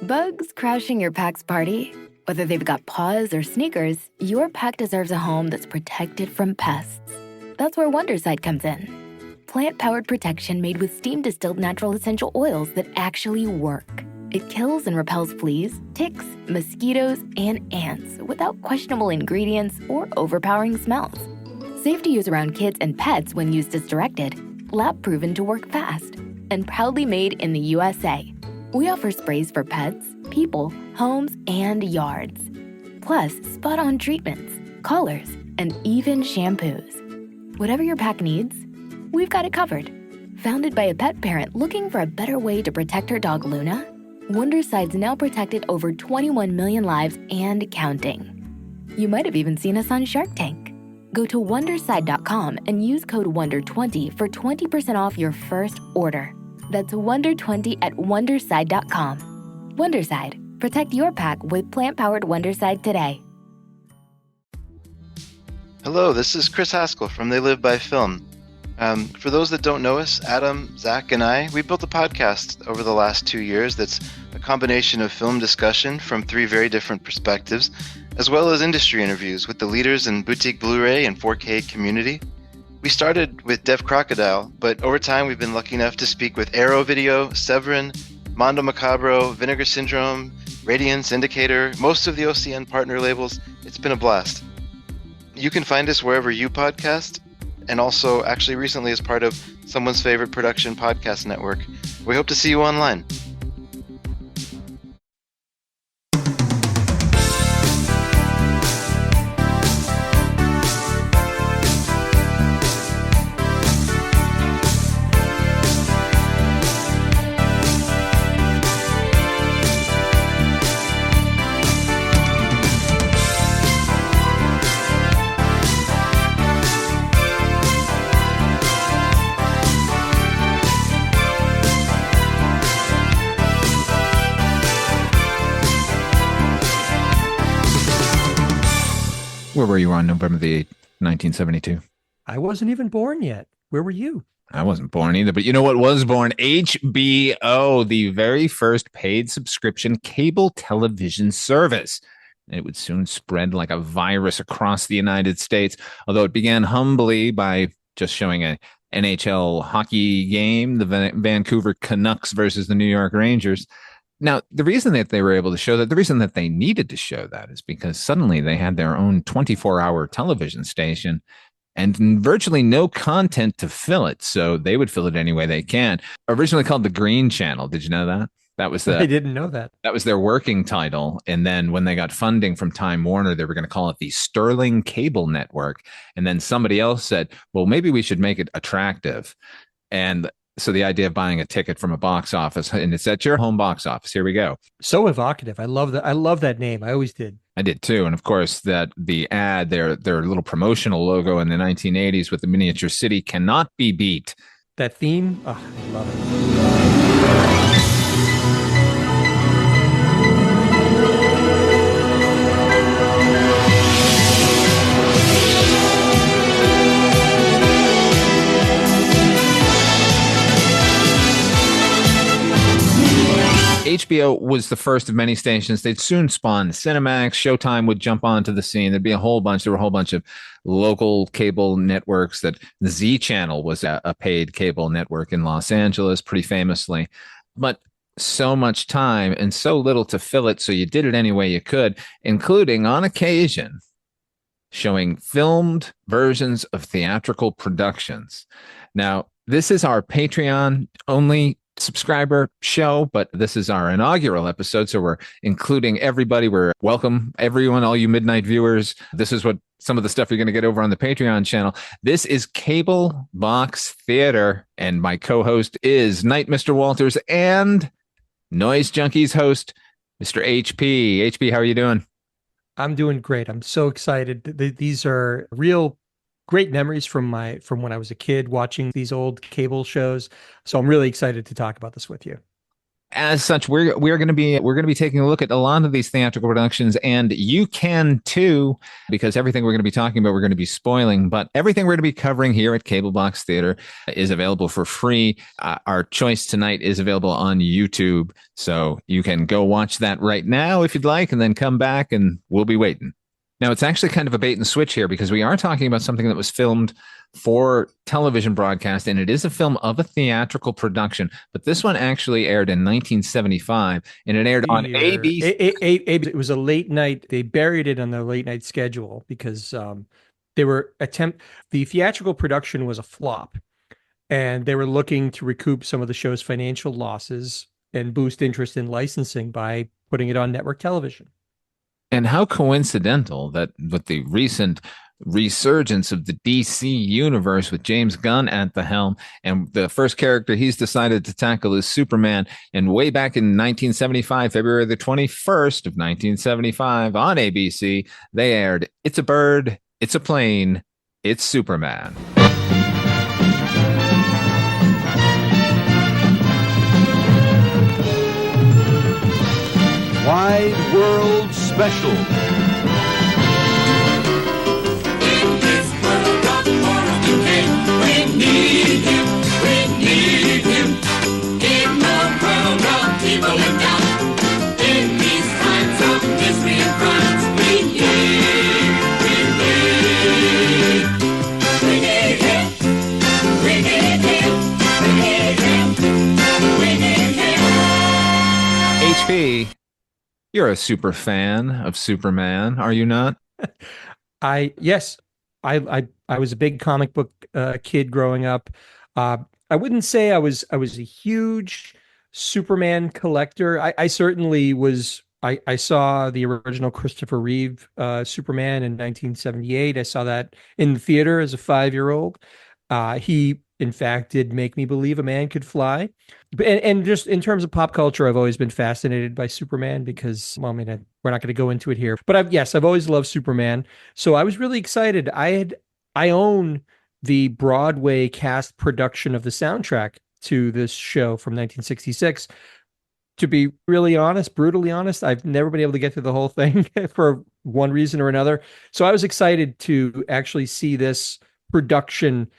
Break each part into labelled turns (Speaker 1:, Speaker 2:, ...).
Speaker 1: Bugs crashing your pack's party? Whether they've got paws or sneakers, your pack deserves a home that's protected from pests. That's where Wondercide comes in. Plant-powered protection made with steam-distilled natural essential oils that actually work. It kills and repels fleas, ticks, mosquitoes, and ants without questionable ingredients or overpowering smells. Safe to use around kids and pets when used as directed, lab-proven to work fast, and proudly made in the USA. We offer sprays for pets, people, homes, and yards. Plus, spot-on treatments, collars, and even shampoos. Whatever your pack needs, we've got it covered. Founded by a pet parent looking for a better way to protect her dog Luna, Wondercide's now protected over 21 million lives and counting. You might have even seen us on Shark Tank. Go to Wondercide.com and use code WONDER20 for 20% off your first order. That's WONDER20 at Wondercide.com. Wondercide. Protect your pack with plant-powered Wondercide today.
Speaker 2: Hello, this is Chris Haskell from They Live by Film. For those that don't know us, Adam, Zach, and I, we built a podcast over the last 2 years that's a combination of film discussion from 3 very different perspectives, as well as industry interviews with the leaders in boutique Blu-ray and 4K community. We started with Deaf Crocodile, but over time we've been lucky enough to speak with Arrow Video, Severin, Mondo Macabro, Vinegar Syndrome, Radiance, Indicator, most of the OCN partner labels. It's been a blast. You can find us wherever you podcast, and also actually recently as part of Someone's Favorite Production Podcast Network. We hope to see you online.
Speaker 3: Where were you on November the 8th, 1972?
Speaker 4: I wasn't even born yet. Where were you?
Speaker 3: I wasn't born either, but you know what was born? HBO, the very first paid subscription cable television service. It would soon spread like a virus across the United States, although it began humbly by just showing a NHL hockey game, the Vancouver Canucks versus the New York Rangers. Now, the reason that they were able to show that, the reason that they needed to show that is because suddenly they had their own 24-hour television station and virtually no content to fill it. So they would fill it any way they can. Originally called the Green Channel. Did you know that?
Speaker 4: I didn't know that.
Speaker 3: That was their working title. And then when they got funding from Time Warner, they were going to call it the Sterling Cable Network. And then somebody else said, well, maybe we should make it attractive. And so the idea of buying a ticket from a box office, and it's at your home box office. Here we go.
Speaker 4: So evocative. I love that. I love that name. I always did.
Speaker 3: I did too. And of course, that the ad, their little promotional logo in the 1980s with the miniature city cannot be beat.
Speaker 4: That theme, oh, I love it.
Speaker 3: HBO was the first of many stations. They'd soon spawn Cinemax. Showtime would jump onto the scene. There were a whole bunch of local cable networks. That the Z Channel was a paid cable network in Los Angeles, pretty famously. But so much time and so little to fill it, so you did it any way you could, including, on occasion, showing filmed versions of theatrical productions. Now, this is our Patreon-only subscriber show, but this is our inaugural episode, so we're including everybody. We're welcome everyone, all you midnight viewers. This is what some of the stuff you're going to get over on the Patreon channel. This is Cable Box Theater, and my co-host is Night Mr. Walters and Noise Junkies host Mr. HP. HP, how are you doing?
Speaker 4: I'm doing great. I'm so excited. These are real great memories from when I was a kid watching these old cable shows. So I'm really excited to talk about this with you.
Speaker 3: As such, we're going to be taking a look at a lot of these theatrical productions, and you can too, because everything we're going to be talking about, we're going to be spoiling. But everything we're going to be covering here at Cable Box Theater is available for free. Our choice tonight is available on YouTube, so you can go watch that right now if you'd like, and then come back, and we'll be waiting. Now, it's actually kind of a bait and switch here because we are talking about something that was filmed for television broadcast, and it is a film of a theatrical production. But this one actually aired in 1975, and it aired on ABC.
Speaker 4: It was a late night. They buried it on the late night schedule because the theatrical production was a flop, and they were looking to recoup some of the show's financial losses and boost interest in licensing by putting it on network television.
Speaker 3: And how coincidental that with the recent resurgence of the DC universe with James Gunn at the helm, and the first character he's decided to tackle is Superman. And way back in 1975, February the 21st of 1975 on ABC, they aired It's a Bird, It's a Plane, It's Superman.
Speaker 5: Wide World Special.
Speaker 6: In this world of horror today, we need him, we need him. In the world of evil and doubt, in these times of misery and crimes, we need him. We need him, we need him, we need him.
Speaker 3: HP, you're a super fan of Superman, are you not?
Speaker 4: Yes, I was a big comic book kid growing up. I wouldn't say I was a huge Superman collector. I certainly was. I saw the original Christopher Reeve Superman in 1978. I saw that in the theater as a 5-year-old. He, in fact, did make me believe a man could fly. And just in terms of pop culture, I've always been fascinated by Superman because, well, I mean, we're not going to go into it here. But I've always loved Superman. So I was really excited. I own the Broadway cast production of the soundtrack to this show from 1966. To be really honest, brutally honest, I've never been able to get through the whole thing for one reason or another. So I was excited to actually see this production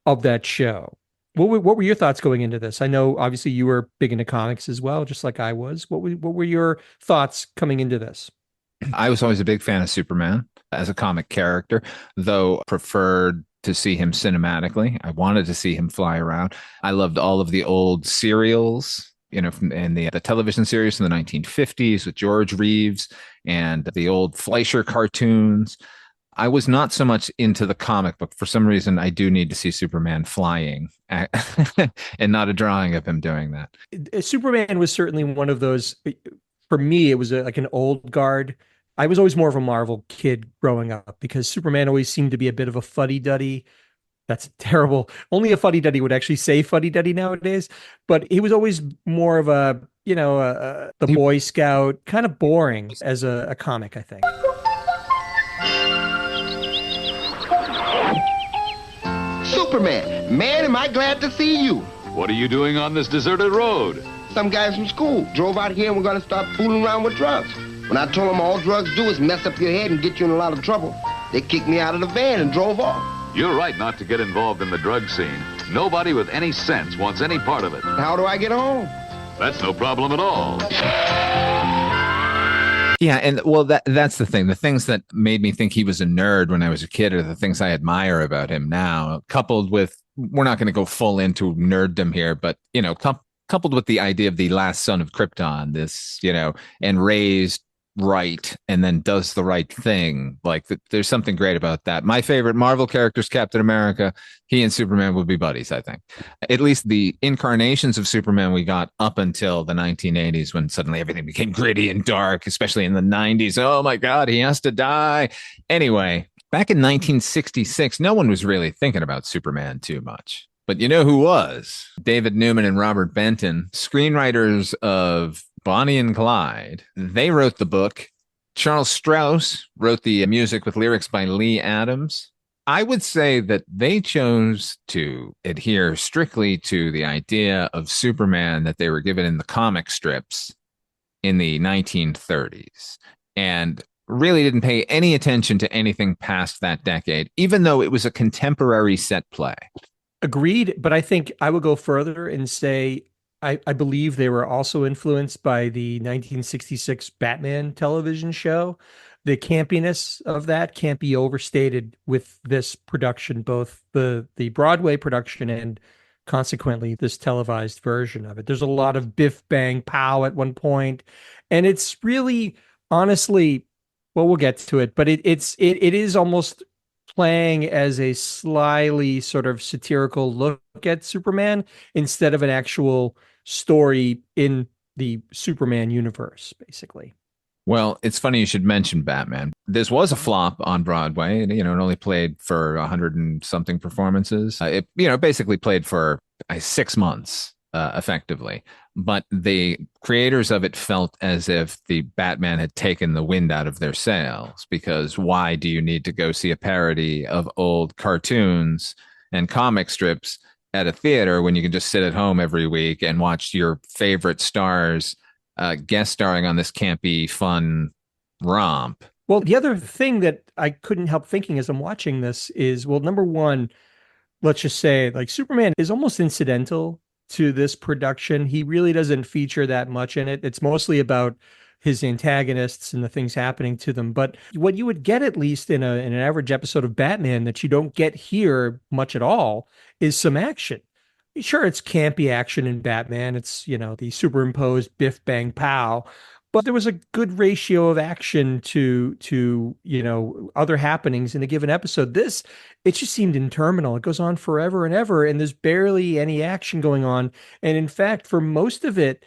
Speaker 4: of that show. What were your thoughts going into this? I know obviously you were big into comics as well, just like I was. What were your thoughts coming into this?
Speaker 3: I was always a big fan of Superman as a comic character, though preferred to see him cinematically. I wanted to see him fly around. I loved all of the old serials, and the television series from the 1950s with George Reeves and the old Fleischer cartoons. I was not so much into the comic book. For some reason, I do need to see Superman flying and not a drawing of him doing that.
Speaker 4: Superman was certainly one of those. For me, it was like an old guard. I was always more of a Marvel kid growing up because Superman always seemed to be a bit of a fuddy-duddy. That's terrible. Only a fuddy-duddy would actually say fuddy-duddy nowadays. But he was always more of a, the Boy Scout, kind of boring as a comic, I think.
Speaker 7: Superman, man, am I glad to see you.
Speaker 5: What are you doing on this deserted road?
Speaker 7: Some guys from school drove out here and we're going to start fooling around with drugs. When I told them all drugs do is mess up your head and get you in a lot of trouble, they kicked me out of the van and drove off.
Speaker 5: You're right not to get involved in the drug scene. Nobody with any sense wants any part of it.
Speaker 7: How do I get home?
Speaker 5: That's no problem at all.
Speaker 3: Yeah, and well, that's the thing. The things that made me think he was a nerd when I was a kid are the things I admire about him now, coupled with, we're not going to go full into nerddom here, but, coupled with the idea of the last son of Krypton, this, and raised right and then does the right thing. Like there's something great about that. My favorite Marvel character is Captain America. He and Superman would be buddies, I think. At least the incarnations of Superman we got up until the 1980s when suddenly everything became gritty and dark, especially in the 90s. Oh my God, he has to die. Anyway, back in 1966, no one was really thinking about Superman too much. But you know who was? David Newman and Robert Benton, screenwriters of Bonnie and Clyde. They wrote the book. Charles Strouse wrote the music with lyrics by Lee Adams. I would say that they chose to adhere strictly to the idea of Superman that they were given in the comic strips in the 1930s and really didn't pay any attention to anything past that decade, even though it was a contemporary set play.
Speaker 4: Agreed, but I think I would go further and say I believe they were also influenced by the 1966 Batman television show. The campiness of that can't be overstated with this production, both the Broadway production and consequently this televised version of it. There's a lot of biff bang pow at one point, and it's really honestly, well, we'll get to it, but it is almost playing as a slyly sort of satirical look at Superman instead of an actual story in the Superman universe, basically.
Speaker 3: Well, it's funny you should mention Batman. This was a flop on Broadway. It only played for 100 and something performances. It, basically played for 6 months, effectively. But the creators of it felt as if the Batman had taken the wind out of their sails, because why do you need to go see a parody of old cartoons and comic strips at a theater when you can just sit at home every week and watch your favorite stars guest starring on this campy, fun romp?
Speaker 4: Well, the other thing that I couldn't help thinking as I'm watching this is, well, number one, let's just say like Superman is almost incidental to this production. He really doesn't feature that much in it. It's mostly about his antagonists and the things happening to them. But what you would get, at least in an average episode of Batman, that you don't get here much at all, is some action. Sure, it's campy action in Batman. It's, the superimposed biff bang pow, but there was a good ratio of action to other happenings in a given episode. This, it just seemed interminable. It goes on forever and ever, and there's barely any action going on. And in fact, for most of it,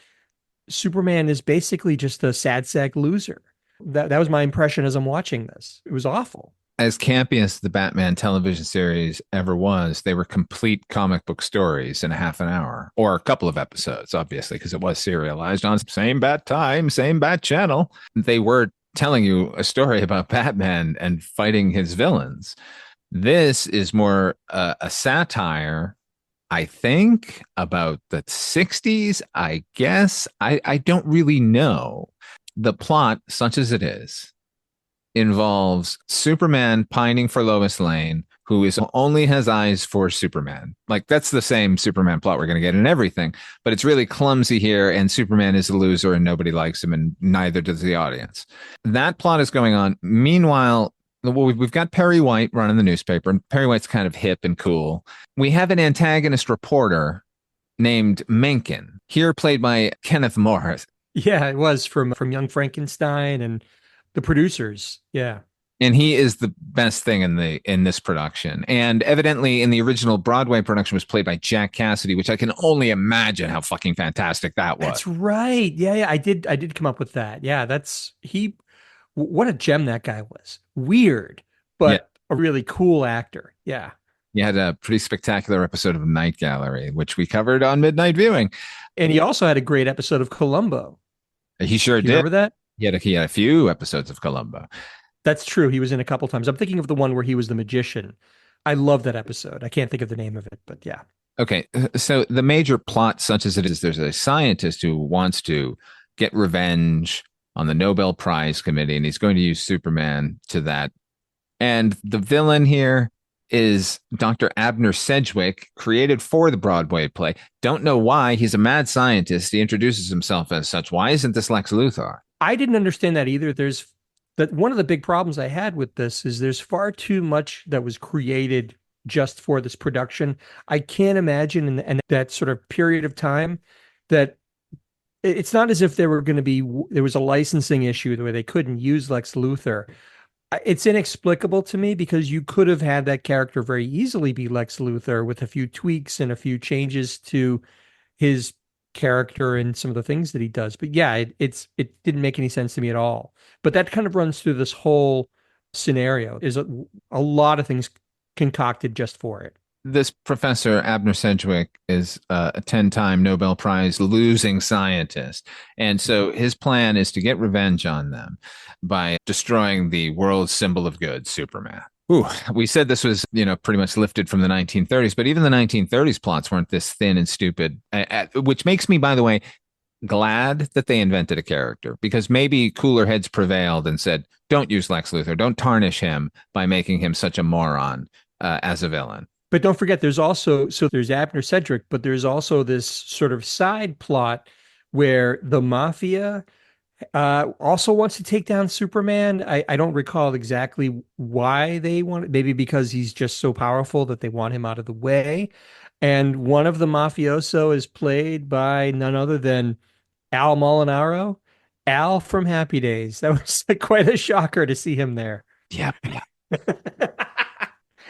Speaker 4: Superman is basically just a sad sack loser. That was my impression as I'm watching this. It was awful.
Speaker 3: As campy as the Batman television series ever was, they were complete comic book stories in a half an hour, or a couple of episodes, obviously, because it was serialized on same bat time, same bat channel. They were telling you a story about Batman and fighting his villains. This is more a satire, I think, about the 60s, I guess. I don't really know. The plot, such as it is, involves Superman pining for Lois Lane, who only has eyes for Superman. Like, that's the same Superman plot we're going to get in everything, but it's really clumsy here, and Superman is a loser and nobody likes him, and neither does the audience. That plot is going on. Meanwhile, we've got Perry White running the newspaper, and Perry White's kind of hip and cool. We have an antagonist reporter named Mencken, here played by Kenneth Morris.
Speaker 4: Yeah, it was from Young Frankenstein and the producers. Yeah.
Speaker 3: And he is the best thing in this production. And evidently in the original Broadway production was played by Jack Cassidy, which I can only imagine how fucking fantastic that was.
Speaker 4: That's right. Yeah, I did come up with that. Yeah, what a gem that guy was. Weird, but a really cool actor. Yeah.
Speaker 3: He had a pretty spectacular episode of Night Gallery, which we covered on Midnight Viewing.
Speaker 4: And he also had a great episode of Columbo.
Speaker 3: He sure did.
Speaker 4: Remember that?
Speaker 3: He had a few episodes of Columbo.
Speaker 4: That's true. He was in a couple times. I'm thinking of the one where he was the magician. I love that episode. I can't think of the name of it, but yeah.
Speaker 3: Okay. So the major plot, such as it is, there's a scientist who wants to get revenge on the Nobel Prize Committee, and he's going to use Superman to that. And the villain here is Dr. Abner Sedgwick, created for the Broadway play. Don't know why. He's a mad scientist. He introduces himself as such. Why isn't this Lex Luthor?
Speaker 4: I didn't understand that either. One of the big problems I had with this is there's far too much that was created just for this production. I can't imagine in that sort of period of time that it's not as if there was a licensing issue where they couldn't use Lex Luthor. It's inexplicable to me, because you could have had that character very easily be Lex Luthor with a few tweaks and a few changes to his character and some of the things that he does. But yeah, it didn't make any sense to me at all. But that kind of runs through this whole scenario. Is a lot of things concocted just for it.
Speaker 3: This professor, Abner Sedgwick, is a 10-time Nobel Prize losing scientist. And so his plan is to get revenge on them by destroying the world's symbol of good, Superman. Ooh, we said this was, pretty much lifted from the 1930s, but even the 1930s plots weren't this thin and stupid, which makes me, by the way, glad that they invented a character because maybe cooler heads prevailed and said, don't use Lex Luthor, don't tarnish him by making him such a moron as a villain.
Speaker 4: But don't forget, there's Abner Cedric, but there's also this sort of side plot where the mafia also wants to take down Superman. I don't recall exactly why they want it. Maybe because he's just so powerful that they want him out of the way. And one of the mafioso is played by none other than Al Molinaro, Al from Happy Days. That was like quite a shocker to see him there.
Speaker 3: Yep.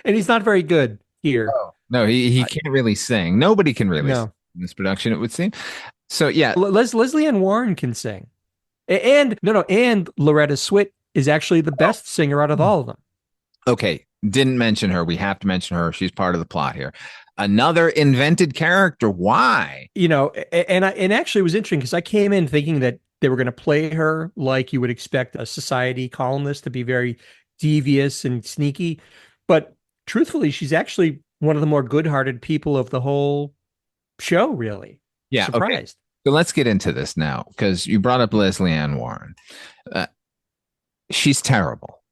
Speaker 4: And he's not very good here.
Speaker 3: No, he can't really sing. Nobody can really sing
Speaker 4: No.
Speaker 3: in this production, it would seem. So yeah,
Speaker 4: Leslie Ann Warren can sing. And Loretta Swit is actually the best singer out of all of them.
Speaker 3: okay, didn't mention her. We have to mention her. She's part of the plot here. Another invented character. Why?
Speaker 4: And actually it was interesting because I came in thinking that they were going to play her like you would expect a society columnist to be very devious and sneaky. But truthfully, she's actually one of the more good-hearted people of the whole show, really.
Speaker 3: Yeah.
Speaker 4: Surprised.
Speaker 3: Okay. So let's get into this now because you brought up Leslie Ann Warren. She's terrible.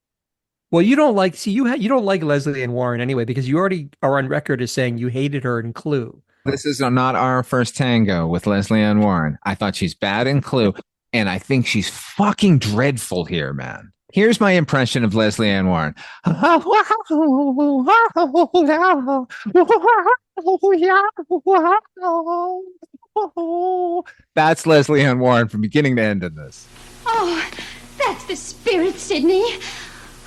Speaker 4: Well, you don't like you don't like Leslie Ann Warren anyway because you already are on record as saying you hated her in Clue.
Speaker 3: This is not our first tango with Leslie Ann Warren. I thought she's bad in Clue, and I think she's fucking dreadful here, man. Here's my impression of Leslie Ann Warren. That's Leslie Ann Warren from beginning to end in this.
Speaker 8: Oh, that's the spirit, Sidney.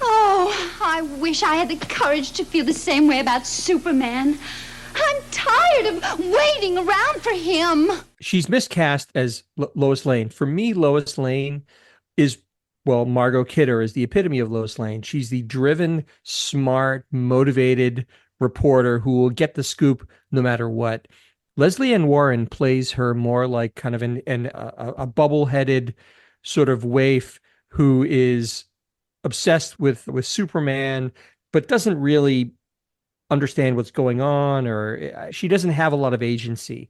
Speaker 8: Oh, I wish I had the courage to feel the same way about Superman. I'm tired of waiting around for him.
Speaker 4: She's miscast as Lois Lane. For me, Lois Lane is, well, Margot Kidder is the epitome of Lois Lane. She's the driven, smart, motivated reporter who will get the scoop no matter what. Leslie Ann Warren plays her more like kind of a bubble-headed sort of waif who is obsessed with Superman, but doesn't really understand what's going on, or she doesn't have a lot of agency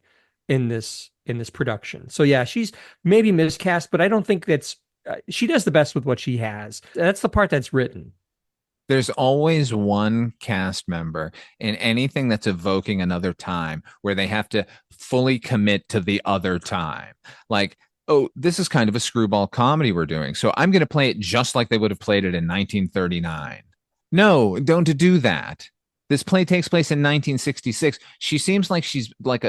Speaker 4: in this production. So yeah, she's maybe miscast, but I don't think that's she does the best with what she has. That's the part that's written.
Speaker 3: There's always one cast member in anything that's evoking another time where they have to fully commit to the other time. Like, oh, this is kind of a screwball comedy we're doing, so I'm going to play it just like they would have played it in 1939. No, don't do that. This play takes place in 1966. She seems like she's like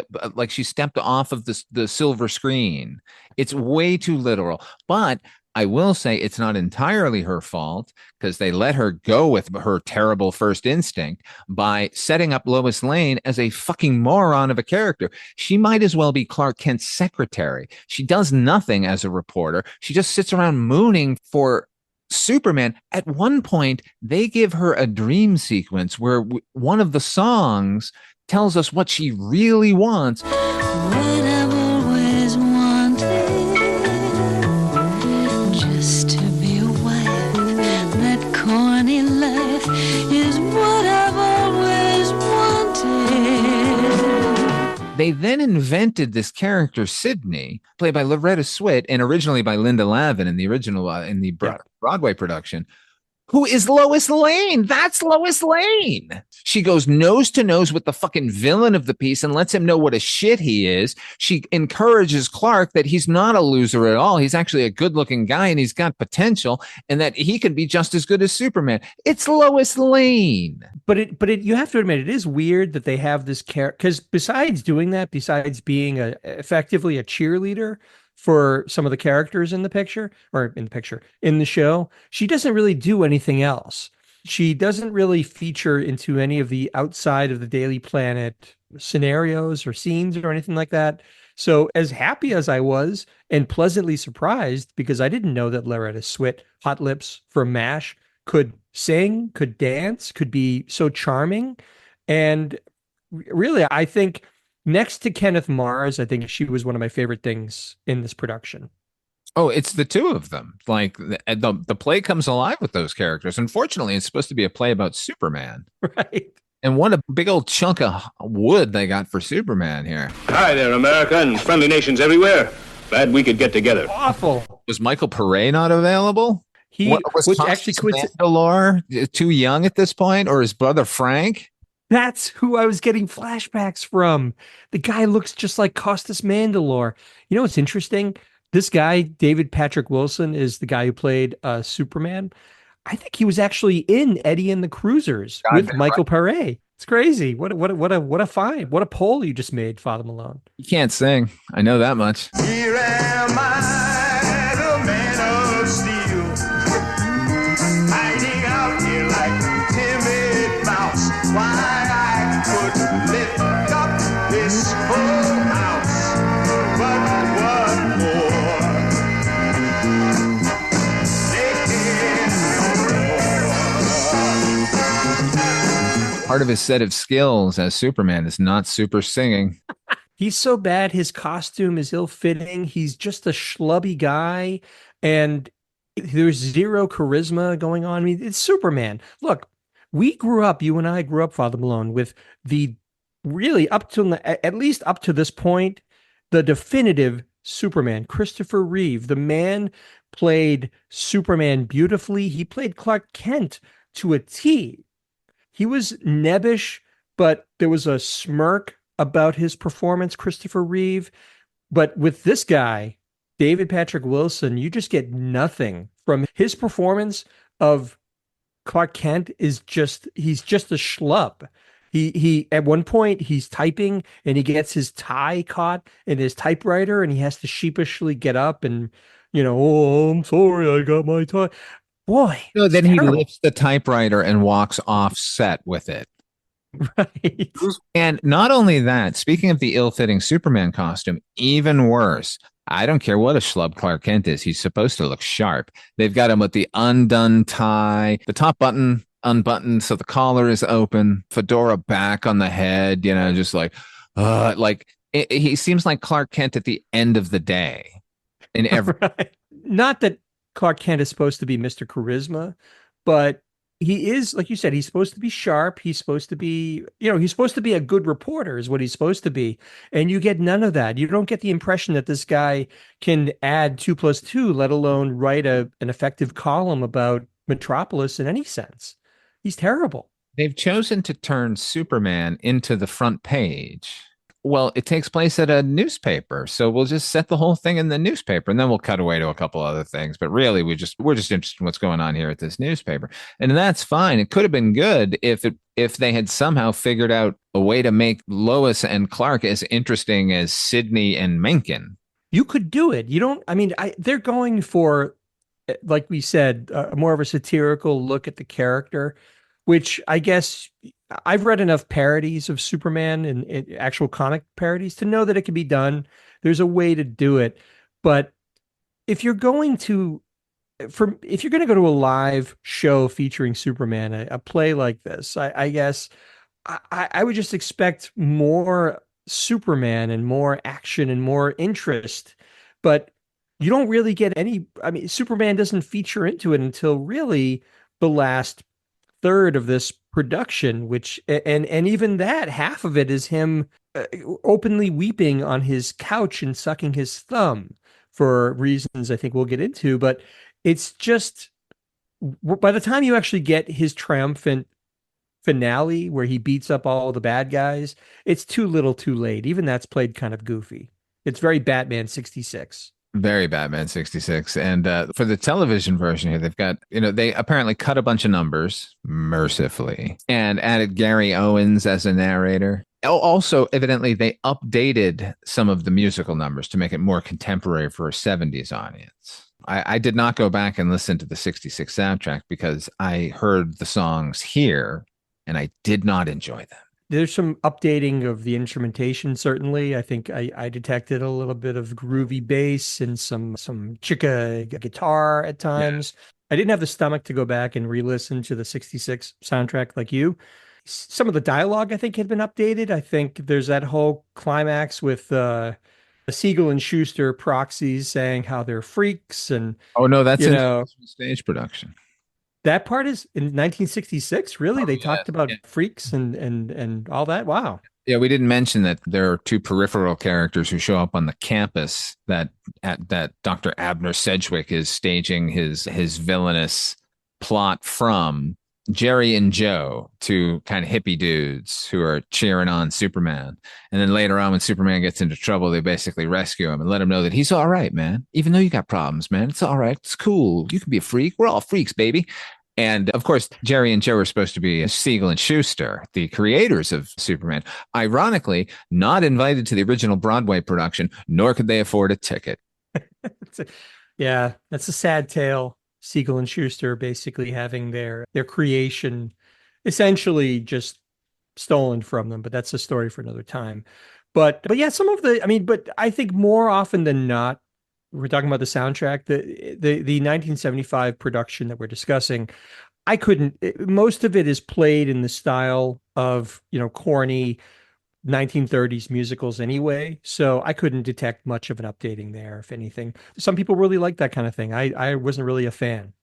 Speaker 3: she stepped off of the silver screen. It's way too literal. But I will say it's not entirely her fault because they let her go with her terrible first instinct by setting up Lois Lane as a fucking moron of a character. She might as well be Clark Kent's secretary. She does nothing as a reporter. She just sits around mooning for Superman. At one point, they give her a dream sequence where one of the songs tells us what she really wants.
Speaker 9: What I've always wanted, just to be a wife. That corny life is what I've always wanted.
Speaker 3: They then invented this character, Sydney, played by Loretta Swit and originally by Linda Lavin in the original Broadway production, who is Lois Lane. That's Lois Lane. She goes nose to nose with the fucking villain of the piece and lets him know what a shit he is. She encourages Clark that he's not a loser at all. He's actually a good looking guy and he's got potential and that he can be just as good as Superman. It's Lois Lane.
Speaker 4: But you have to admit, it is weird that they have this character, because besides doing that, besides being effectively a cheerleader for some of the characters in the show, she doesn't really do anything else. She doesn't really feature into any of the outside of the Daily Planet scenarios or scenes or anything like that. So as happy as I was and pleasantly surprised, because I didn't know that Loretta Swit, Hot Lips from MASH, could sing, could dance, could be so charming. And really, I think next to Kenneth Mars, I think she was one of my favorite things in this production.
Speaker 3: Oh, it's the two of them. Like the play comes alive with those characters. Unfortunately, it's supposed to be a play about Superman.
Speaker 4: Right.
Speaker 3: And what a big old chunk of wood they got for Superman here.
Speaker 10: Hi there, America and friendly nations everywhere. Glad we could get together.
Speaker 4: Awful.
Speaker 3: Was Michael Pare not available?
Speaker 4: He
Speaker 3: was
Speaker 4: which
Speaker 3: Thomas
Speaker 4: actually quits.
Speaker 3: Mandalore too young at this point, or his brother Frank?
Speaker 4: That's who I was getting flashbacks from. The guy looks just like Costas Mandalore. You know what's interesting? This guy, David Patrick Wilson, is the guy who played Superman. I think he was actually in Eddie and the Cruisers
Speaker 3: God
Speaker 4: with
Speaker 3: damn
Speaker 4: Michael Pare. It's crazy. What a find. What a poll you just made, Father Malone.
Speaker 3: He can't sing. I know that much.
Speaker 6: Here am I, the man of steel, hiding out here like timid mouse. Why I could lift up this whole house, but what more?
Speaker 3: Part of his set of skills as Superman is not super singing.
Speaker 4: He's so bad. His costume is ill-fitting. He's just a schlubby guy, and there's zero charisma going on. I mean, it's Superman. Look, you and I grew up, Father Malone, with the really at least up to this point, the definitive Superman, Christopher Reeve. The man played Superman beautifully. He played Clark Kent to a T. He was nebbish, but there was a smirk about his performance, Christopher Reeve. But with this guy, David Patrick Wilson, you just get nothing from his performance of Clark Kent. He's just a schlub. He at one point he's typing and he gets his tie caught in his typewriter and he has to sheepishly get up and, oh, I'm sorry, I got my tie. Boy.
Speaker 3: No, then he
Speaker 4: terrible.
Speaker 3: lifts the typewriter and walks off set with it.
Speaker 4: Right.
Speaker 3: And not only that, speaking of the ill-fitting Superman costume, even worse. I don't care what a schlub Clark Kent is. He's supposed to look sharp. They've got him with the undone tie, the top button unbuttoned so the collar is open, fedora back on the head, just he seems like Clark Kent at the end of the day. In every
Speaker 4: Right. Not that Clark Kent is supposed to be Mr. Charisma, but he is, like you said, he's supposed to be sharp. He's supposed to be, he's supposed to be a good reporter is what he's supposed to be. And you get none of that. You don't get the impression that this guy can add 2+2, let alone write an effective column about Metropolis in any sense. He's terrible.
Speaker 3: They've chosen to turn Superman into the front page. Well, it takes place at a newspaper, so we'll just set the whole thing in the newspaper, and then we'll cut away to a couple other things. But really, we're just interested in what's going on here at this newspaper, and that's fine. It could have been good if they had somehow figured out a way to make Lois and Clark as interesting as Sidney and Mencken.
Speaker 4: You could do it. You don't. I mean, they're going for, like we said, more of a satirical look at the character, which I guess I've read enough parodies of Superman and actual comic parodies to know that it can be done. There's a way to do it. But if you're going to go to a live show featuring Superman, a play like this, I guess I would just expect more Superman and more action and more interest. But you don't really get any. I mean, Superman doesn't feature into it until really the last third of this production, which and even that half of it is him openly weeping on his couch and sucking his thumb for reasons I think we'll get into. But it's just, by the time you actually get his triumphant finale where he beats up all the bad guys, it's too little too late. Even that's played kind of goofy. It's very Batman 66.
Speaker 3: Very Batman 66. And for the television version here, they've got, they apparently cut a bunch of numbers, mercifully, and added Gary Owens as a narrator. Also, evidently, they updated some of the musical numbers to make it more contemporary for a 70s audience. I did not go back and listen to the 66 soundtrack because I heard the songs here and I did not enjoy them.
Speaker 4: There's some updating of the instrumentation, certainly. I think I detected a little bit of groovy bass and some chica guitar at times. Yeah. I didn't have the stomach to go back and re-listen to the 66 soundtrack like you. Some of the dialogue, I think, had been updated. I think there's that whole climax with Siegel and Schuster proxies saying how they're freaks, and
Speaker 3: Oh no, that's
Speaker 4: you
Speaker 3: in
Speaker 4: know
Speaker 3: stage production.
Speaker 4: that part is in 1966. Really, they
Speaker 3: Yeah.
Speaker 4: talked about
Speaker 3: Yeah.
Speaker 4: freaks and all that. Wow.
Speaker 3: Yeah, we didn't mention that there are two peripheral characters who show up on the campus that Dr. Abner Sedgwick is staging his villainous plot from. Jerry and Joe, two kind of hippie dudes who are cheering on Superman. And then later on, when Superman gets into trouble, they basically rescue him and let him know that he's all right, man. Even though you got problems, man, it's all right. It's cool. You can be a freak. We're all freaks, baby. And of course, Jerry and Joe are supposed to be Siegel and Schuster, the creators of Superman. Ironically, not invited to the original Broadway production, nor could they afford a ticket.
Speaker 4: Yeah, that's a sad tale. Siegel and Schuster basically having their creation essentially just stolen from them, but that's a story for another time. But yeah, some of the, I mean, but I think more often than not, we're talking about the soundtrack, the 1975 production that we're discussing. I couldn't, most of it is played in the style of, corny 1930s musicals anyway. So I couldn't detect much of an updating there, if anything. Some people really like that kind of thing. I wasn't really a fan.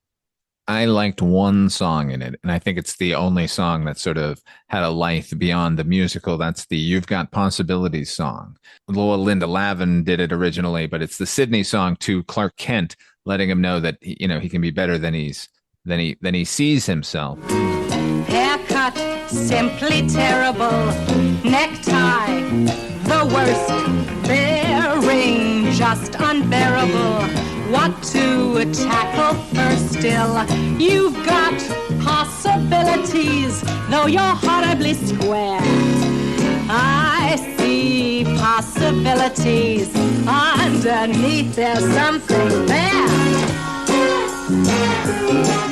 Speaker 3: I liked one song in it, and I think it's the only song that sort of had a life beyond the musical. That's the You've Got Possibilities song. Linda Lavin did it originally, but it's the Sydney song to Clark Kent, letting him know that he can be better than he sees himself.
Speaker 9: Haircut, simply terrible. Necktie, the worst. Bearing, just unbearable. What to tackle first still? You've got possibilities, though you're horribly square. I see possibilities. Underneath there's something there.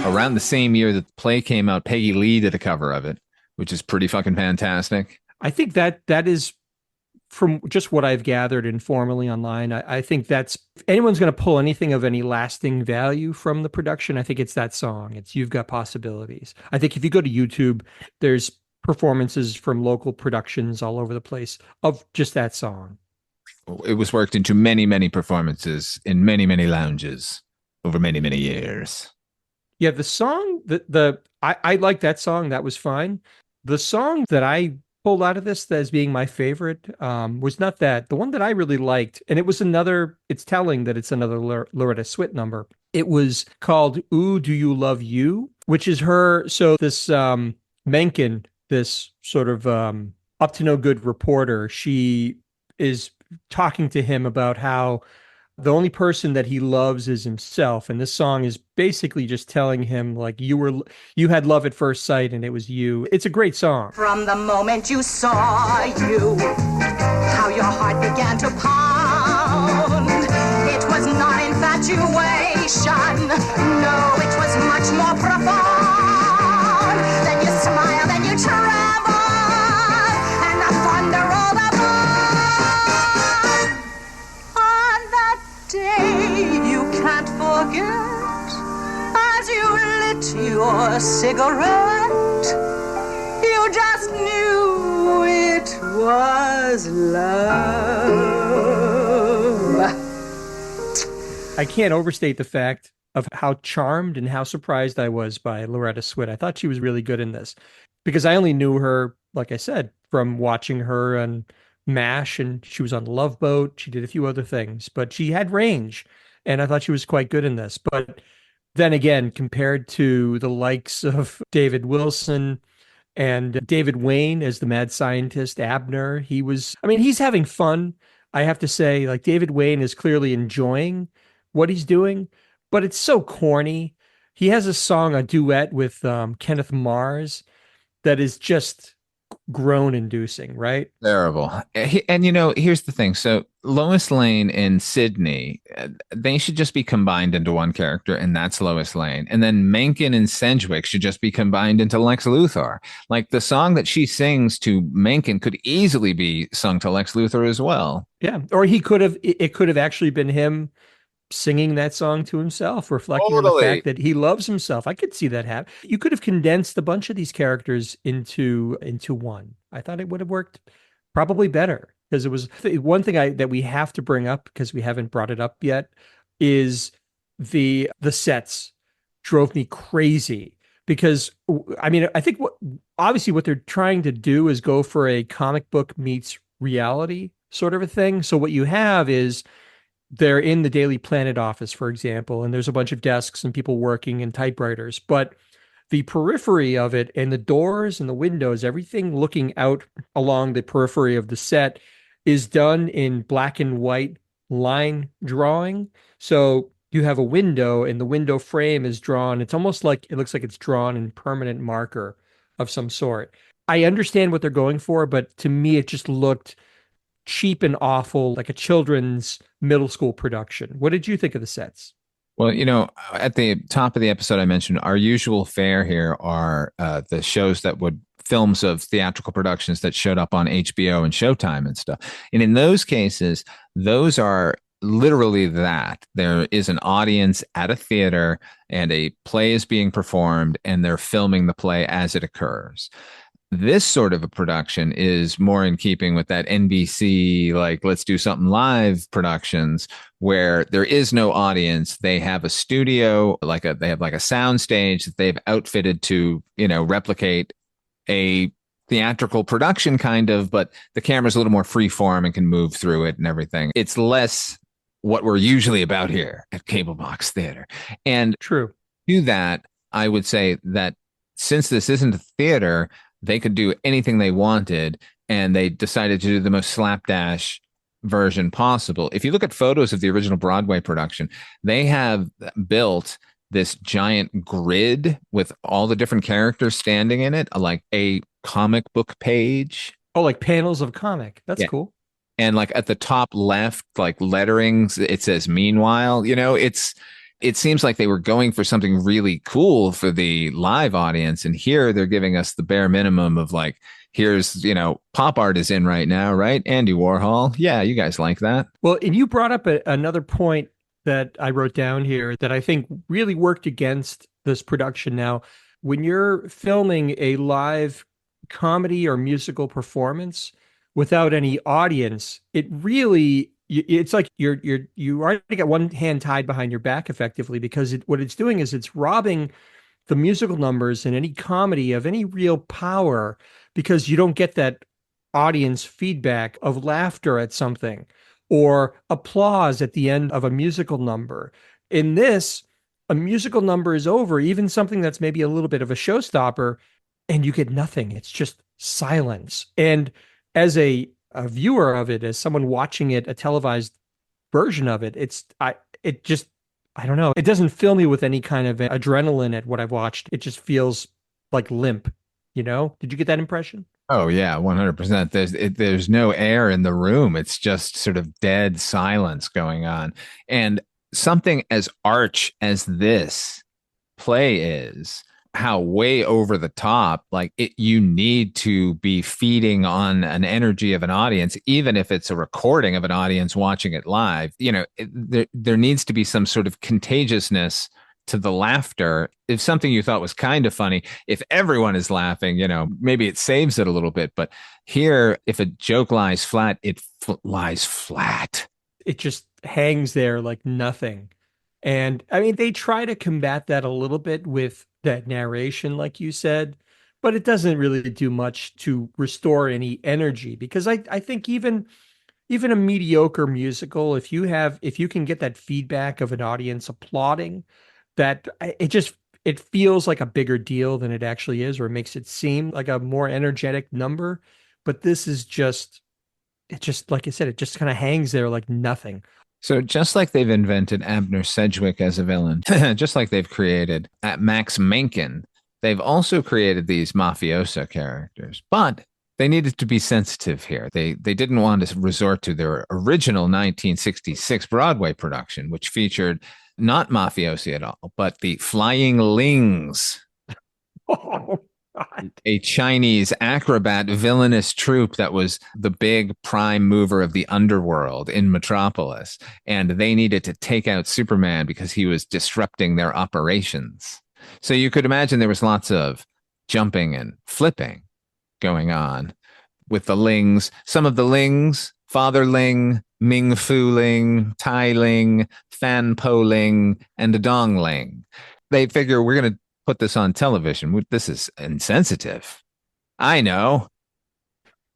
Speaker 3: Around the same year that the play came out, Peggy Lee did a cover of it, which is pretty fucking fantastic.
Speaker 4: I think that is, from just what I've gathered informally online, I think that's, if anyone's going to pull anything of any lasting value from the production, I think it's that song. It's You've Got Possibilities. I think if you go to YouTube, there's performances from local productions all over the place of just that song.
Speaker 3: It was worked into many, many performances in many, many lounges over many, many years.
Speaker 4: Yeah, the song I like that song. That was fine. The song that I pulled out of this as being my favorite was not that. The one that I really liked, and it's telling that it's another Loretta Swit number. It was called Ooh, Do You Love You, which is her. So this Mencken, this sort of up to no good reporter, she is talking to him about how the only person that he loves is himself. And this song is basically just telling him, like, you had love at first sight and it was you. It's a great song.
Speaker 9: From the moment you saw you, how your heart began to pound. It was not infatuation. No, it was much more profound. Then you smiled and you trembled, and the thunder rolled above. On that day you can't forget, as you lit your cigarette, you just knew it was love.
Speaker 4: I can't overstate the fact of how charmed and how surprised I was by Loretta Swit. I thought she was really good in this because I only knew her, like I said, from watching her on MASH, and she was on Love Boat. She did a few other things, but she had range, and I thought she was quite good in this. But then again, compared to the likes of David Wilson and David Wayne as the mad scientist, Abner, he's having fun. I have to say, like, David Wayne is clearly enjoying what he's doing, but it's so corny. He has a duet with Kenneth Mars that is just groan inducing, right?
Speaker 3: Terrible. And here's the thing. So Lois Lane and Sydney, they should just be combined into one character, and that's Lois Lane. And then Mencken and Sedgwick should just be combined into Lex Luthor. Like, the song that she sings to Mencken could easily be sung to Lex Luthor as well.
Speaker 4: Yeah. Or it could have actually been him singing that song to himself, reflecting on the fact that he loves himself. I could see that happen. You could have condensed a bunch of these characters into one. I thought it would have worked probably better. because it was one thing that we have to bring up because we haven't brought it up yet is the sets drove me crazy because I mean I think what they're trying to do is go for a comic book meets reality sort of a thing. So what you have is they're in the Daily Planet office, for example, and there's a bunch of desks and people working and typewriters, but the periphery of it and the doors and the windows, everything looking out along the periphery of the set is done in black and white line drawing. So you have a window and the window frame is drawn. It's almost like it looks like it's drawn in permanent marker of some sort. I understand what they're going for, but to me, it just looked cheap and awful, like a children's middle school production. What did you think of the sets?
Speaker 3: Well, at the top of the episode, I mentioned our usual fare here are the shows films of theatrical productions that showed up on HBO and Showtime and stuff. And in those cases, those are literally that. There is an audience at a theater and a play is being performed and they're filming the play as it occurs. This sort of a production is more in keeping with that NBC, like, let's do something live productions where there is no audience. They have a studio, they have like a sound stage that they've outfitted to, replicate a theatrical production kind of, but the camera's a little more free form and can move through it and everything. It's less what we're usually about here at Cable Box Theater. And
Speaker 4: true
Speaker 3: to that, I would say that since this isn't a theater, they could do anything they wanted, and they decided to do the most slapdash version possible. If you look at photos of the original Broadway production, they have built this giant grid with all the different characters standing in it, like a comic book page.
Speaker 4: Oh, like panels of comic. That's cool.
Speaker 3: And like at the top left, like letterings, it says "Meanwhile." It seems like they were going for something really cool for the live audience. And here they're giving us the bare minimum of like, here's, pop art is in right now, right? Andy Warhol. Yeah, you guys like that.
Speaker 4: Well, and you brought up another point that I wrote down here that I think really worked against this production. Now, when you're filming a live comedy or musical performance without any audience, it's like you already got one hand tied behind your back effectively, because what it's doing is it's robbing the musical numbers and any comedy of any real power, because you don't get that audience feedback of laughter at something or applause at the end of a musical number. In this, a musical number is over, even something that's maybe a little bit of a showstopper, and you get nothing. It's just silence. And as a viewer of it, as someone watching it, a televised version of it, I don't know. It doesn't fill me with any kind of adrenaline at what I've watched. It just feels like limp, Did you get that impression?
Speaker 3: Oh yeah, 100%. There's no air in the room. It's just sort of dead silence going on. And something as arch as this play is, how way over the top, you need to be feeding on an energy of an audience, even if it's a recording of an audience watching it live. There needs to be some sort of contagiousness to the laughter. If something you thought was kind of funny, if everyone is laughing, maybe it saves it a little bit. But here, if a joke lies flat, it lies flat.
Speaker 4: It just hangs there like nothing. And I mean, they try to combat that a little bit with that narration, like you said, but it doesn't really do much to restore any energy, because I think even a mediocre musical, if you can get that feedback of an audience applauding, that it feels like a bigger deal than it actually is, or it makes it seem like a more energetic number. But this is like I said, it just kind of hangs there like nothing.
Speaker 3: So just like they've invented Abner Sedgwick as a villain, just like they've created Max Menken, they've also created these mafioso characters. But they needed to be sensitive here. They didn't want to resort to their original 1966 Broadway production, which featured not mafiosi at all, but the Flying Lings.
Speaker 4: Oh, God.
Speaker 3: A Chinese acrobat villainous troupe that was the big prime mover of the underworld in Metropolis. And they needed to take out Superman because he was disrupting their operations. So you could imagine there was lots of jumping and flipping going on with the Lings. Some of the Lings fatherling, Ming Fuling, Tailing, Fan Poling, and a Dongling. They figure we're going to put this on television. This is insensitive. I know.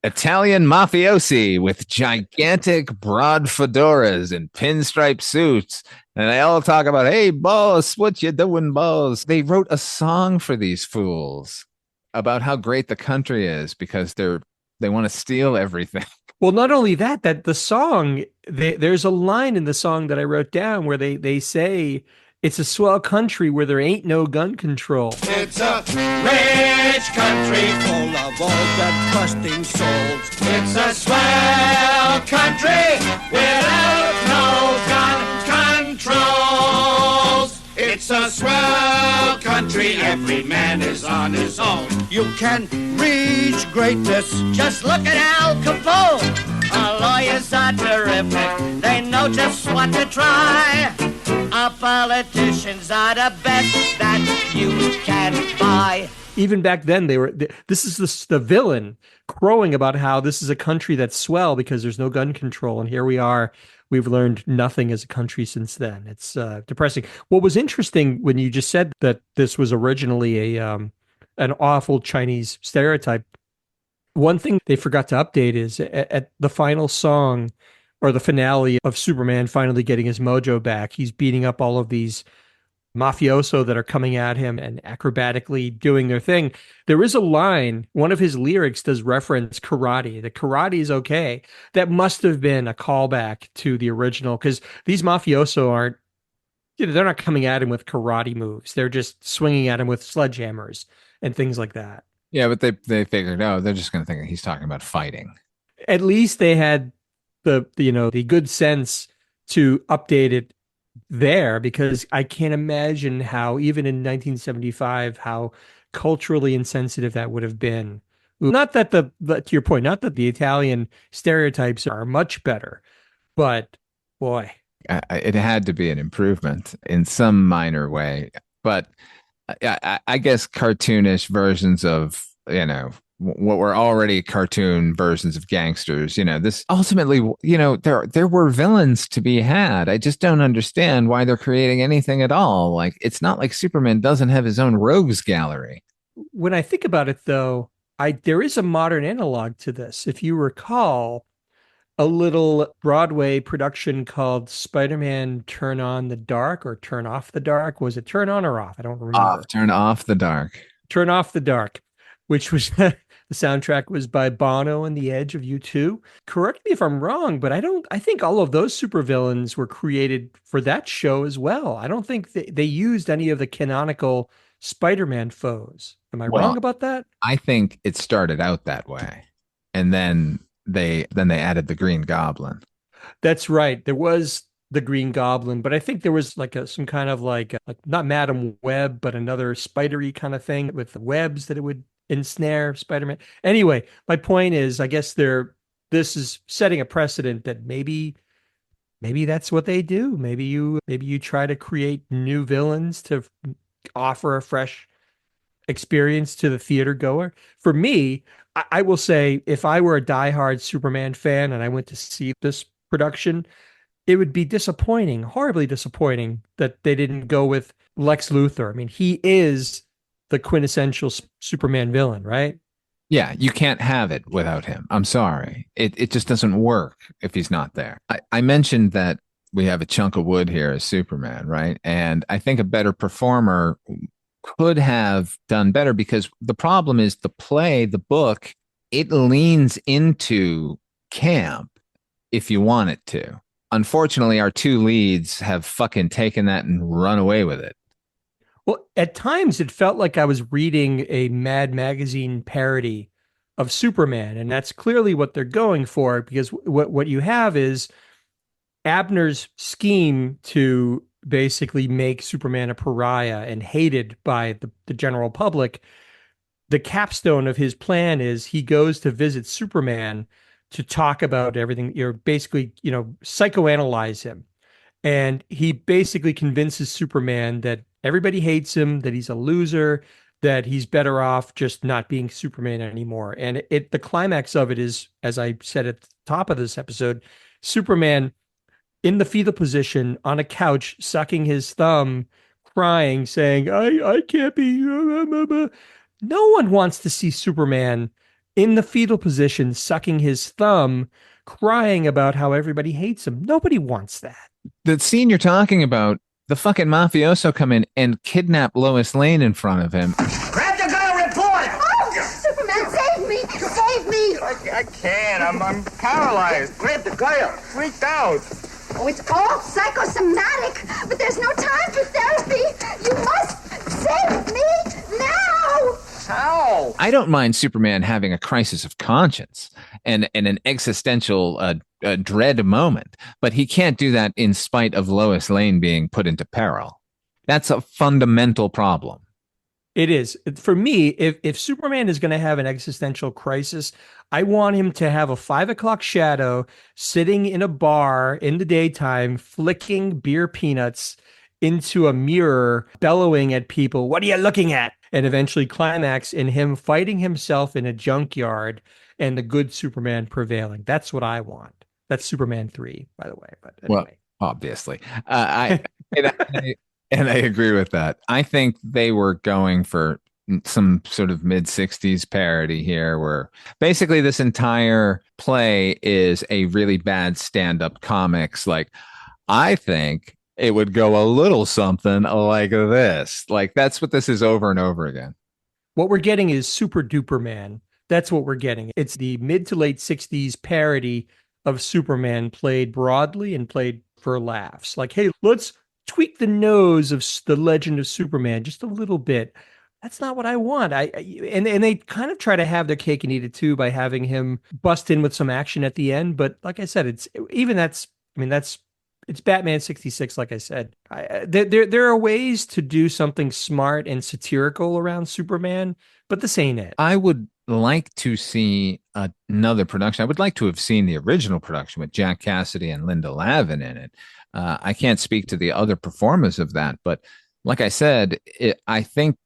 Speaker 3: Italian mafiosi with gigantic broad fedoras and pinstripe suits. And they all talk about, hey, boss, what you doing, boss? They wrote a song for these fools about how great the country is because they want to steal everything.
Speaker 4: Well, not only that, that the song, there's a line in the song that I wrote down where they say it's a swell country where there ain't no gun control.
Speaker 6: It's a rich country full of old and trusting souls. It's a swell country without no gun controls. It's a swell country, every man is on his own. You can reach greatness. Just look at Al Capone. Our lawyers are terrific. They know just what to try. Our politicians are the best that you can buy.
Speaker 4: Even back then, this is the villain crowing about how this is a country that's swell because there's no gun control. And here we are. We've learned nothing as a country since then. It's depressing. What was interesting when you just said that this was originally an awful Chinese stereotype, one thing they forgot to update is at the final song or the finale of Superman finally getting his mojo back, he's beating up all of these mafioso that are coming at him and acrobatically doing their thing. There is a line, one of his lyrics does reference karate. The karate is okay. That must have been a callback to the original because these mafioso aren't, they're not coming at him with karate moves. They're just swinging at him with sledgehammers and things like that.
Speaker 3: Yeah, but they figured, oh, they're just going to think he's talking about fighting.
Speaker 4: At least they had the good sense to update it there, because I can't imagine how, even in 1975, how culturally insensitive that would have been. Not that to your point, not that the Italian stereotypes are much better, but boy,
Speaker 3: it had to be an improvement in some minor way. But I guess cartoonish versions of, what were already cartoon versions of gangsters, this ultimately, there were villains to be had. I just don't understand why they're creating anything at all. Like, it's not like Superman doesn't have his own rogues gallery.
Speaker 4: When I think about it, though, there is a modern analog to this. If you recall, a little Broadway production called Spider-Man Turn on the Dark or Turn Off the Dark. Was it Turn On or Off? I don't remember.
Speaker 3: Turn Off the Dark.
Speaker 4: Turn Off the Dark, which was the soundtrack was by Bono and the Edge of U2. Correct me if I'm wrong, but I think all of those supervillains were created for that show as well. I don't think they used any of the canonical Spider-Man foes. Am I wrong about that?
Speaker 3: I think it started out that way. And then they added the Green Goblin.
Speaker 4: That's right. There was the Green Goblin, but I think there was like some kind of like not Madam Web, but another spidery kind of thing with the webs that it would ensnare Spider-Man. Anyway, my point is, I guess this is setting a precedent that maybe that's what they do. Maybe you try to create new villains to offer a fresh experience to the theater goer. For me, I will say, if I were a diehard Superman fan and I went to see this production, it would be disappointing, horribly disappointing, that they didn't go with Lex Luthor. I mean, he is the quintessential Superman villain, right?
Speaker 3: Yeah, you can't have it without him. I'm sorry. It just doesn't work if he's not there. I mentioned that we have a chunk of wood here as Superman, right? And I think a better performer could have done better, because the problem is the book, it leans into camp if you want it to. Unfortunately, our two leads have fucking taken that and run away with it.
Speaker 4: Well, at times it felt like I was reading a Mad Magazine parody of Superman, and that's clearly what they're going for, because what you have is Abner's scheme to basically make Superman a pariah and hated by the general public. The capstone of his plan is he goes to visit Superman to talk about everything, basically, psychoanalyze him. And he basically convinces Superman that everybody hates him, that he's a loser, that he's better off just not being Superman anymore. And the climax of it is, as I said at the top of this episode, Superman in the fetal position on a couch, sucking his thumb, crying, saying, I can't be. No one wants to see Superman in the fetal position, sucking his thumb, crying about how everybody hates him. Nobody wants that.
Speaker 3: The scene you're talking about, the fucking mafioso come in and kidnap Lois Lane in front of him.
Speaker 9: Grab the girl, reporter!
Speaker 8: Oh, Superman, save me! Save me!
Speaker 10: I can't. I'm paralyzed.
Speaker 9: Grab the girl!
Speaker 10: Freaked out.
Speaker 8: Oh, it's all psychosomatic, but there's no time for therapy. You must save me now!
Speaker 10: How?
Speaker 3: I don't mind Superman having a crisis of conscience and an existential dread moment, but he can't do that in spite of Lois Lane being put into peril. That's a fundamental problem.
Speaker 4: It is. For me, if Superman is going to have an existential crisis, I want him to have a 5 o'clock shadow sitting in a bar in the daytime, flicking beer peanuts into a mirror, bellowing at people, "What are you looking at?" And eventually climax in him fighting himself in a junkyard and the good Superman prevailing. That's what I want. That's Superman 3, by the way. But anyway.
Speaker 3: Well, obviously. And I agree with that. I think they were going for some sort of mid-60s parody here, where basically this entire play is a really bad stand-up comics. Like, I think it would go a little something like this. Like, that's what this is over and over again.
Speaker 4: What we're getting is Super Duper Man. That's what we're getting. It's the mid to late 60s parody of Superman played broadly and played for laughs. Like, hey, let's tweak the nose of the legend of Superman just a little bit. That's not what I want. And they kind of try to have their cake and eat it too by having him bust in with some action at the end. But like I said, it's Batman 66. Like I said, there are ways to do something smart and satirical around Superman, but this ain't it.
Speaker 3: I would like to see another production. I would like to have seen the original production with Jack Cassidy and Linda Lavin in it. I can't speak to the other performers of that, but like I said, I think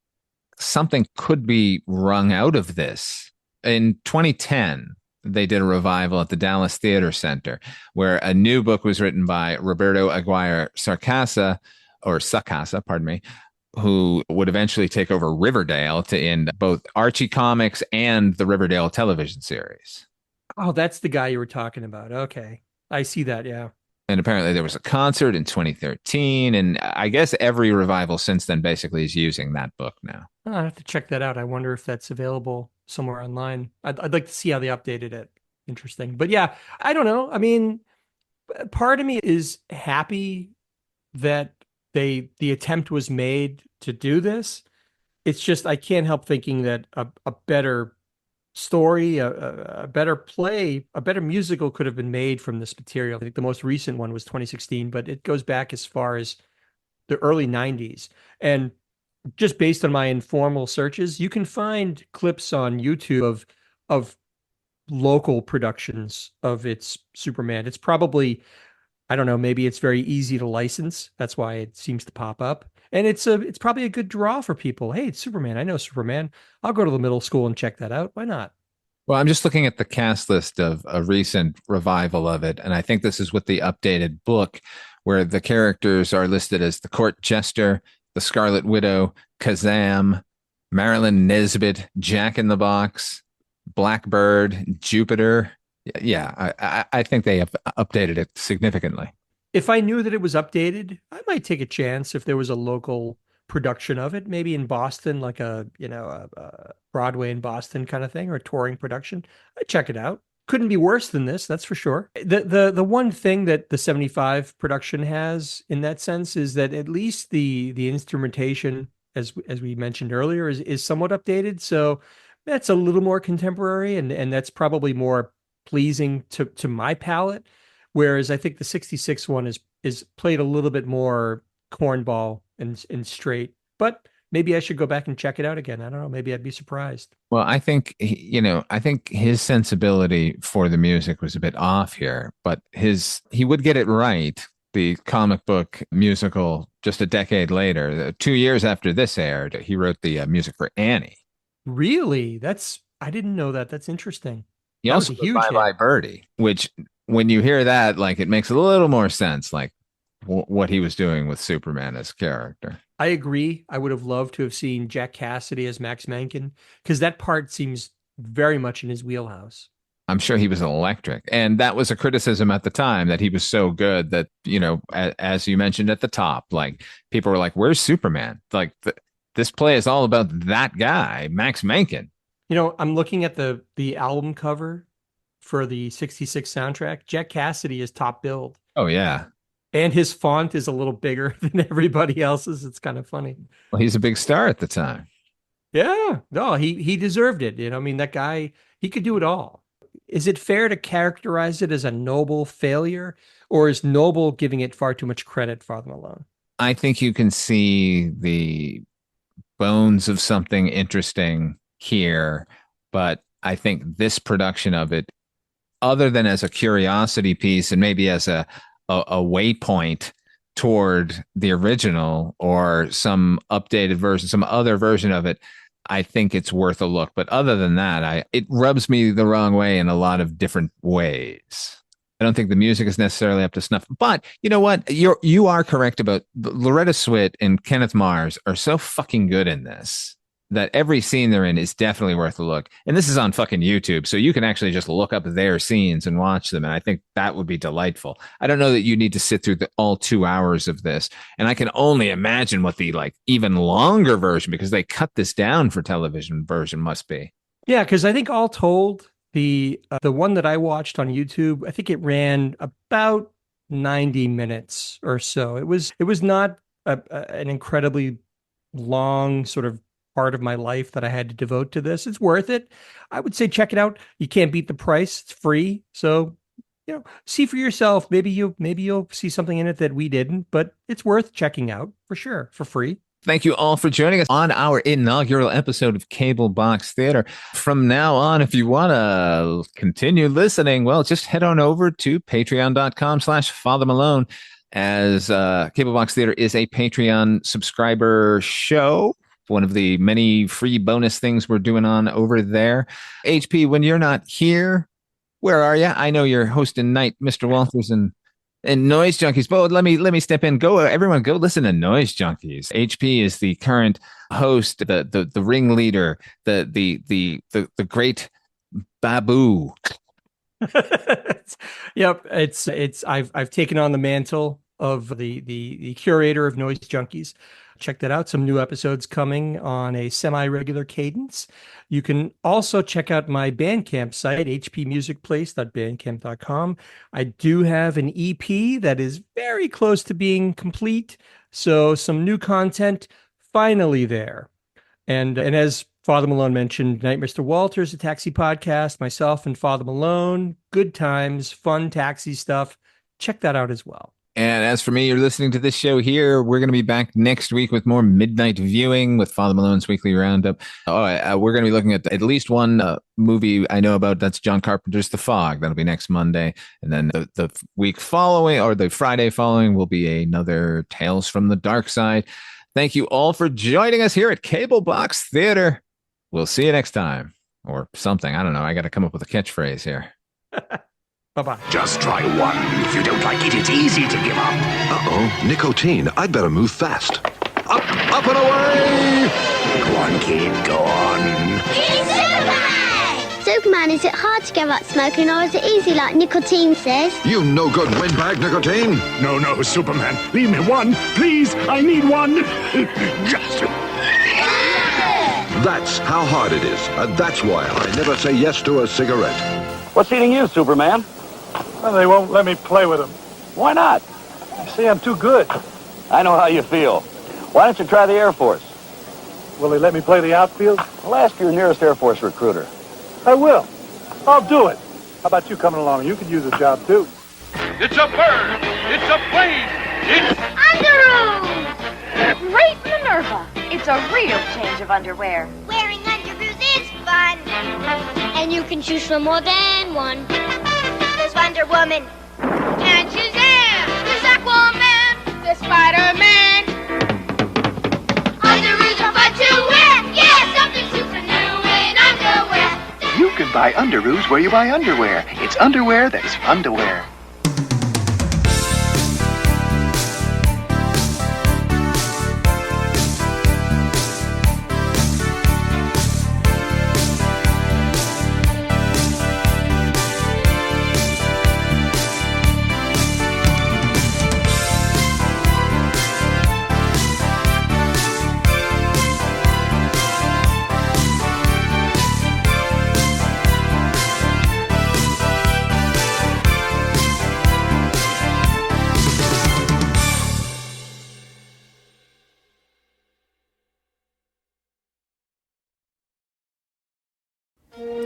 Speaker 3: something could be wrung out of this. In 2010, they did a revival at the Dallas Theater Center where a new book was written by Roberto Aguirre Sacasa, pardon me, who would eventually take over Riverdale to end both Archie comics and the Riverdale television series.
Speaker 4: Oh, that's the guy you were talking about. Okay. I see that. Yeah.
Speaker 3: And apparently there was a concert in 2013. And I guess every revival since then basically is using that book now.
Speaker 4: Oh, I have to check that out. I wonder if that's available somewhere online. I'd like to see how they updated it. Interesting. But yeah, I don't know. I mean, part of me is happy that the attempt was made to do this. It's just, I can't help thinking that a better story, a better play, a better musical could have been made from this material. I think the most recent one was 2016, but it goes back as far as the early 90s. And just based on my informal searches, you can find clips on YouTube of local productions of its Superman. It's probably, I don't know, maybe it's very easy to license. That's why it seems to pop up. And it's probably a good draw for people. Hey, it's Superman. I know Superman. I'll go to the middle school and check that out. Why not?
Speaker 3: Well, I'm just looking at the cast list of a recent revival of it. And I think this is with the updated book where the characters are listed as the Court Jester, the Scarlet Widow, Kazam, Marilyn Nesbitt, Jack in the Box, Blackbird, Jupiter. Yeah, I think they have updated it significantly.
Speaker 4: If I knew that it was updated, I might take a chance if there was a local production of it, maybe in Boston, like a Broadway in Boston kind of thing, or a touring production. I'd check it out. Couldn't be worse than this, that's for sure. The one thing that the 75 production has in that sense is that at least the instrumentation, as we mentioned earlier, is somewhat updated. So that's a little more contemporary, and that's probably more pleasing to my palate. Whereas I think the 66 one is played a little bit more cornball and straight. But maybe I should go back and check it out again. I don't know. Maybe I'd be surprised.
Speaker 3: Well, I think his sensibility for the music was a bit off here, but he would get it right. The comic book musical just a decade later. 2 years after this aired, he wrote the music for Annie.
Speaker 4: Really? I didn't know that. That's interesting.
Speaker 3: He
Speaker 4: That was
Speaker 3: also
Speaker 4: a
Speaker 3: did
Speaker 4: huge
Speaker 3: Bye
Speaker 4: hit.
Speaker 3: Bye Birdie, which when you hear that, like it makes a little more sense, like what he was doing with Superman as character.
Speaker 4: I agree. I would have loved to have seen Jack Cassidy as Max Menken because that part seems very much in his wheelhouse.
Speaker 3: I'm sure he was electric. And that was a criticism at the time that he was so good that, as you mentioned at the top, like people were like, where's Superman? Like this play is all about that guy, Max Menken.
Speaker 4: I'm looking at the album cover for the 66 soundtrack. Jack Cassidy is top billed.
Speaker 3: Oh, yeah.
Speaker 4: And his font is a little bigger than everybody else's. It's kind of funny.
Speaker 3: Well, he's a big star at the time.
Speaker 4: Yeah. No, he deserved it. That guy, he could do it all. Is it fair to characterize it as a Noble failure, or is Noble giving it far too much credit, Father Malone?
Speaker 3: I think you can see the bones of something interesting here, but I think this production of it, other than as a curiosity piece and maybe as a waypoint toward the original or some updated version, some other version of it, I think it's worth a look. But other than that, it rubs me the wrong way in a lot of different ways. I don't think the music is necessarily up to snuff. But you know what? You are correct about Loretta Swit and Kenneth Mars are so fucking good in this that every scene they're in is definitely worth a look. And this is on fucking YouTube, so you can actually just look up their scenes and watch them. And I think that would be delightful. I don't know that you need to sit through all 2 hours of this. And I can only imagine what the even longer version, because they cut this down for television version, must be.
Speaker 4: Yeah, because I think all told, the one that I watched on YouTube, I think it ran about 90 minutes or so. It was not an incredibly long sort of part of my life that I had to devote to this. It's worth it. I would say check it out. You can't beat the price. It's free. So, see for yourself. Maybe you'll see something in it that we didn't, but it's worth checking out for sure, for free.
Speaker 3: Thank you all for joining us on our inaugural episode of Cable Box Theater. From now on, if you want to continue listening, well, just head on over to patreon.com/Father Malone, as Cable Box Theater is a Patreon subscriber show. One of the many free bonus things we're doing on over there. HP, when you're not here, where are you? I know you're hosting night, Mr. Walters and Noise Junkies. But let me step in. Everyone go listen to Noise Junkies. HP is the current host, the ringleader, the great Babu.
Speaker 4: Yep, I've taken on the mantle of the curator of Noise Junkies. Check that out. Some new episodes coming on a semi-regular cadence. You can also check out my Bandcamp site, hpmusicplace.bandcamp.com. I do have an EP that is very close to being complete. So some new content finally there. And as Father Malone mentioned, Night Mr. Walters, a taxi podcast, myself and Father Malone, good times, fun taxi stuff. Check that out as well.
Speaker 3: And as for me, you're listening to this show here. We're going to be back next week with more midnight viewing with Father Malone's Weekly Roundup. We're going to be looking at least one movie I know about. That's John Carpenter's The Fog. That'll be next Monday. And then the week following, or the Friday following, will be another Tales from the Dark Side. Thank you all for joining us here at Cable Box Theater. We'll see you next time. Or something. I don't know. I got to come up with a catchphrase here.
Speaker 4: Bye-bye.
Speaker 11: Just try one. If you don't like it, it's easy to give up.
Speaker 12: Uh-oh, nicotine. I'd better move fast. Up and away!
Speaker 11: Go on, kid, go on.
Speaker 13: He's Superman! Superman, is it hard to give up smoking, or is it easy like nicotine says?
Speaker 12: You no good windbag, nicotine.
Speaker 11: No, Superman. Leave me one. Please, I need one. Just...
Speaker 12: That's how hard it is. And that's why I never say yes to a cigarette.
Speaker 10: What's eating you, Superman?
Speaker 14: Well, they won't let me play with them.
Speaker 10: Why not?
Speaker 14: They say I'm too good.
Speaker 10: I know how you feel. Why don't you try the Air Force?
Speaker 14: Will they let me play the outfield?
Speaker 10: Well, ask your nearest Air Force recruiter.
Speaker 14: I will. I'll do it. How about you coming along? You could use a job, too.
Speaker 6: It's a bird. It's a plane. It's...
Speaker 8: Underoos! Great Minerva. It's a real change of underwear.
Speaker 13: Wearing underoos is fun. And you can choose from more than one. There's Wonder Woman. And Shazam! There's Aquaman! There's Spider-Man!
Speaker 15: buy Underoos where you buy underwear. It's underwear that's fun to wear.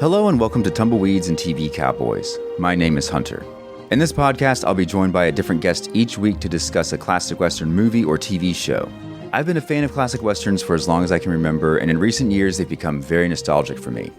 Speaker 16: Hello and welcome to Tumbleweeds and TV Cowboys. My name is Hunter. In this podcast, I'll be joined by a different guest each week to discuss a classic Western movie or TV show. I've been a fan of classic Westerns for as long as I can remember, and in recent years, they've become very nostalgic for me.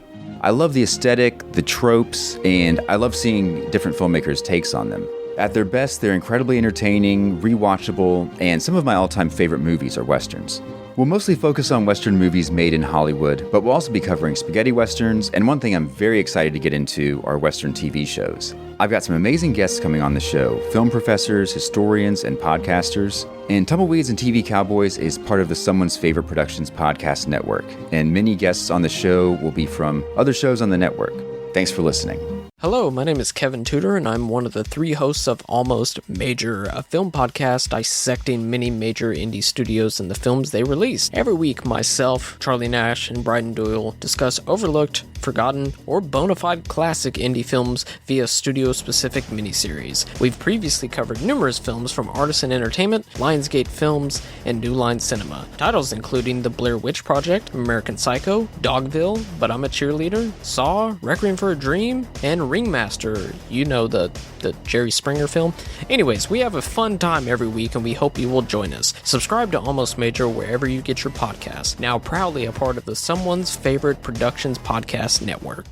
Speaker 16: I love the aesthetic, the tropes, and I love seeing different filmmakers' takes on them. At their best, they're incredibly entertaining, rewatchable, and some of my all-time favorite movies are Westerns. We'll mostly focus on Western movies made in Hollywood, but we'll also be covering spaghetti Westerns, and one thing I'm very excited to get into are Western TV shows. I've got some amazing guests coming on the show, film professors, historians, and podcasters. And Tumbleweeds and TV Cowboys is part of the Someone's Favorite Productions podcast network, and many guests on the show will be from other shows on the network. Thanks for listening.
Speaker 17: Hello, my name is Kevin Tudor, and I'm one of the 3 hosts of Almost Major, a film podcast dissecting many major indie studios and the films they release. Every week, myself, Charlie Nash, and Bryden Doyle discuss overlooked, forgotten, or bona fide classic indie films via studio-specific miniseries. We've previously covered numerous films from Artisan Entertainment, Lionsgate Films, and New Line Cinema. Titles including The Blair Witch Project, American Psycho, Dogville, But I'm a Cheerleader, Saw, Requiem for a Dream, and Ringmaster, you know, the Jerry Springer film. Anyways, we have a fun time every week and we hope you will join us. Subscribe to Almost Major wherever you get your podcasts. Now proudly a part of the Someone's Favorite Productions podcast network.